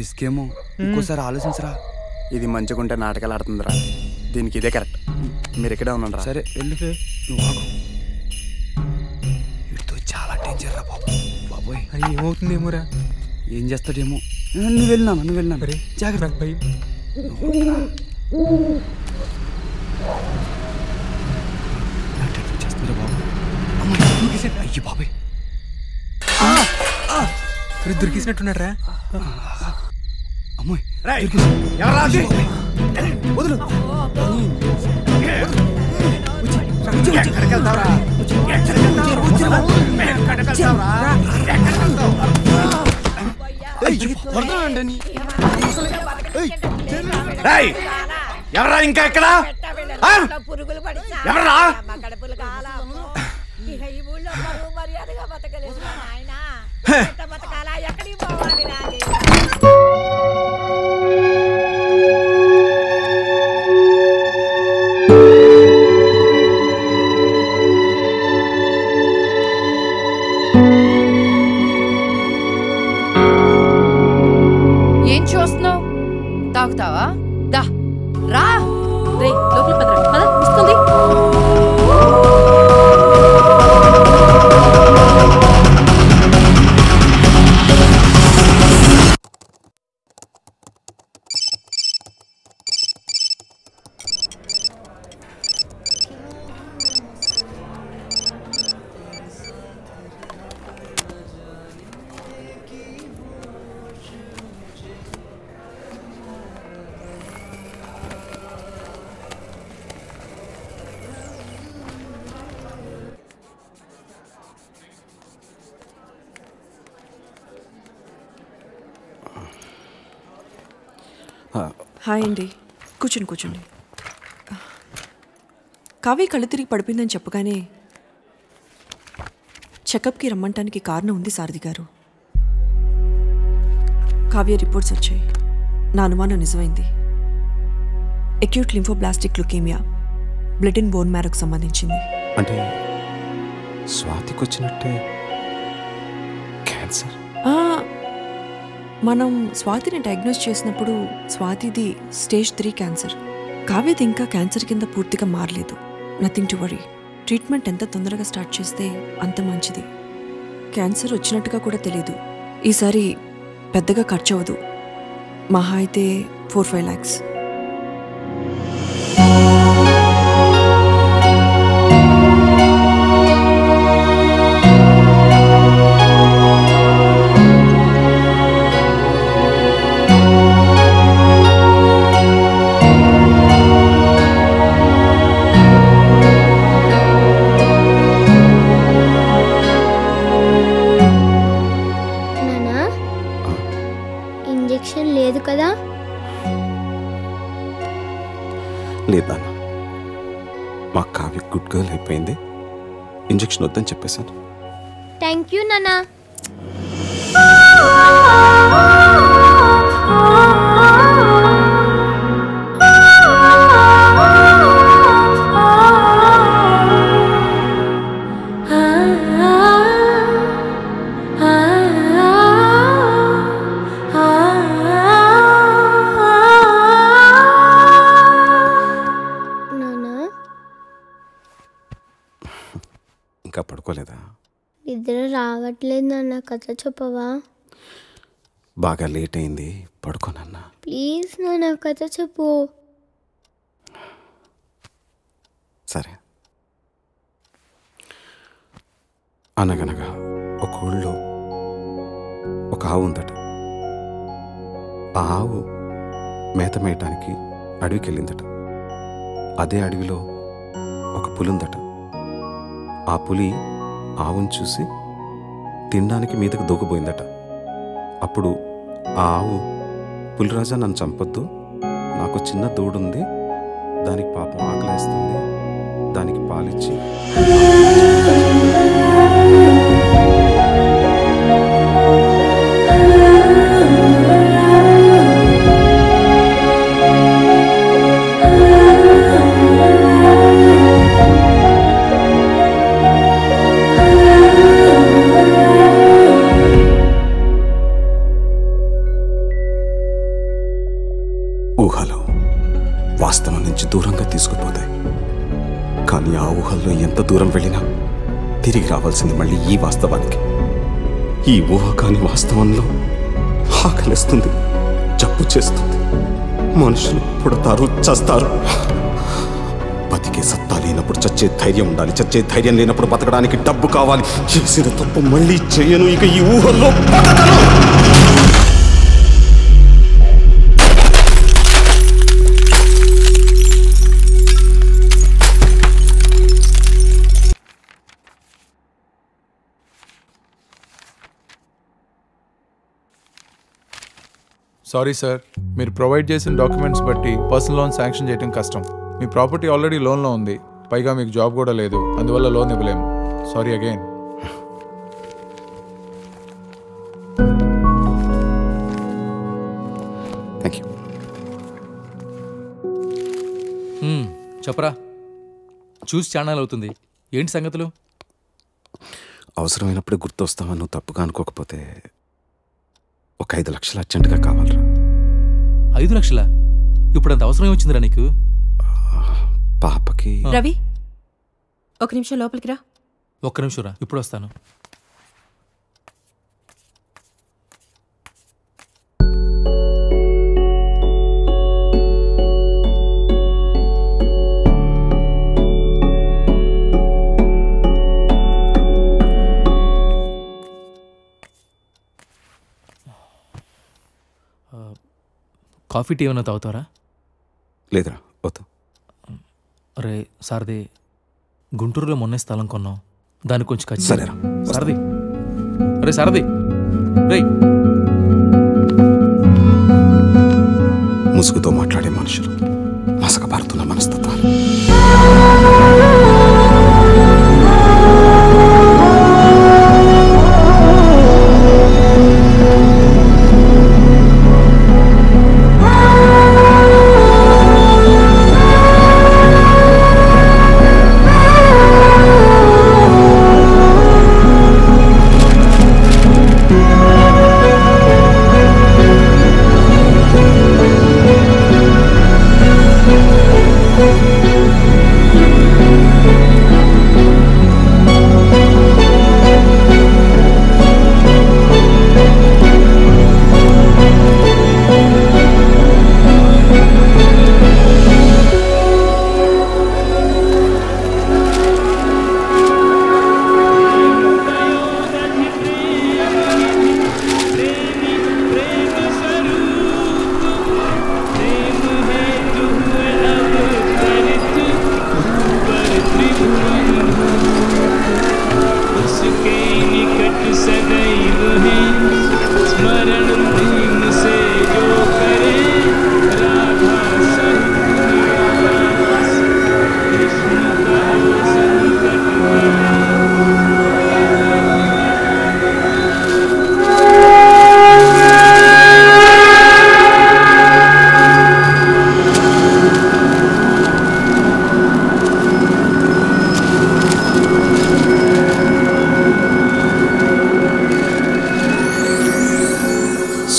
Risk ఏమో, ఇంకోసారి ఆలోచించరా. ఇది మంచిగా ఉంటే నాటకాలు ఆడుతుందిరా, దీనికి ఇదే కరెక్ట్. మీరు ఇక్కడే ఉన్నారా? సరే వెళ్ళు, నువ్వు ఆగు. వీటితో చాలా డేంజర్ రా బాబు. బాబోయ్ అది ఏమవుతుందేమోరా. ఏం చేస్తాడేమో. నువ్వు వెళ్ళినా జాగ్రత్త. భయం. చేస్తుందిరా బాబు. అయ్యి బాబాయ్, దొరికేసినట్టున్నారా. అమ్మాయి వదులు. ఎవరా ఇంకా ఎక్కడ? ఎవరా? ఏం చూస్తున్నావు? తాగుతావా? దా రా. రే లోపల పద వస్తుంది. హాయ్ అండి, కూర్చోండి. కావ్య కళ్ళు తిరిగి పడిపోయిందని చెప్పగానే చెకప్కి రమ్మంటానికి కారణం ఉంది సారథి గారు. కావ్య రిపోర్ట్స్ వచ్చాయి. నా అనుమానం నిజమైంది. Acute lymphoblastic leukaemia, blood and bone మ్యారోకు సంబంధించింది. అంటే స్వాతికి వచ్చినట్టే క్యాన్సర్. మనం స్వాతిని డయాగ్నోస్ చేసినప్పుడు స్వాతిది స్టేజ్ 3 క్యాన్సర్. కావ్యది ఇంకా క్యాన్సర్ కింద పూర్తిగా మారలేదు. Nothing to worry. ట్రీట్మెంట్ ఎంత తొందరగా స్టార్ట్ చేస్తే అంత మంచిది. క్యాన్సర్ వచ్చినట్టుగా కూడా తెలీదు. ఈసారి పెద్దగా ఖర్చు అవ్వదు. మహా అయితే 4-5 lakhs. లేదు కదా? లేదా మా కావ్య గుడ్ గర్ల్ అయిపోయింది. ఇంజెక్షన్ వద్దని చెప్పేశాను. థ్యాంక్ యూ నానా. ఇంకా పడుకోలేదా? నిద్ర రావట్లేదు నాన్న, కథ చెప్పవా? బాగా లేట్ అయింది, పడుకోనన్నా. ప్లీజ్ నాన్న, కథ చెప్పు. సరే. అనగనగా ఒక ఊళ్ళో ఒక ఆవు ఉందట. ఆ ఆవు మేత మేయటానికి అడవికి వెళ్ళిందట. అదే అడవిలో ఒక పులి ఉందట. ఆ పులి ఆవును చూసి తినడానికి మీదకు దూకపోయిందట. అప్పుడు ఆ ఆవు, పులిరాజా నన్ను చంపొద్దు, నాకు చిన్న దూడుంది, దానికి పాపం ఆకలేస్తుంది, దానికి పాలిచ్చి కానీ ఆ ఊహల్లో ఎంత దూరం వెళ్ళినా తిరిగి రావాల్సింది మళ్ళీ ఈ వాస్తవానికి. ఈ ఊహ కాని వాస్తవంలో ఆకలిస్తుంది, జబ్బు చేస్తుంది. మనుషులు పుడతారు, చస్తారు. బతికే సత్తా లేనప్పుడు చచ్చే ధైర్యం ఉండాలి. చచ్చే ధైర్యం లేనప్పుడు బతకడానికి డబ్బు కావాలి. చేసిన తప్పు మళ్ళీ చేయను, ఇక ఈ ఊహల్లో బతకను. సారీ సార్, మీరు ప్రొవైడ్ చేసిన డాక్యుమెంట్స్ బట్టి పర్సనల్ లోన్ శాంక్షన్ చేయడం కష్టం. మీ ప్రాపర్టీ ఆల్రెడీ లోన్లో ఉంది, పైగా మీకు జాబ్ కూడా లేదు, అందువల్ల లోన్ ఇవ్వలేము. Sorry again. Thank you. చెప్పరా, చూసి ఛానల్ అవుతుంది. ఏంటి సంగతులు? అవసరమైనప్పుడే గుర్తొస్తావా? నువ్వు తప్పుగా అనుకోకపోతే ఒక 5 లక్షలు అర్జెంటుగా కావాలరా. 5 లక్షలా? ఇప్పుడు అంత అవసరం వచ్చిందిరా నీకు? పాపకి. రవి, ఒక నిమిషం లోపలికి రా. ఒక్క నిమిషం రా, ఇప్పుడు వస్తాను. కాఫీ టీ ఏమైనా తాగుతారా? లేదురా, వద్దు. అరే సారథి, గుంటూరులో మొన్నే స్థలం కొన్నాం, దానికి కొంచెం ఖర్చు. సరేరా సారథి. అరే సారథి, రేయ్. ముసుగుతో మాట్లాడే మనుషులు, మసకబారుతున్న మనస్తత్వాలు.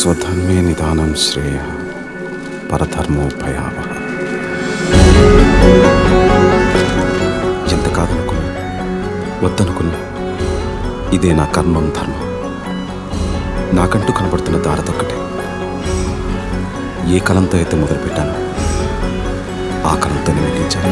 స్వధర్మే నిదానం శ్రేయ పరధర్మో భయావహ. ఎంత కాదనుకున్నా, వద్దనుకున్నా, ఇదే నా కర్మం ధర్మం. నాకంటూ కనబడుతున్న దారదొక్కటే. ఏ కలంతో అయితే మొదలుపెట్టానో ఆ కలంతోనే ముగించాను.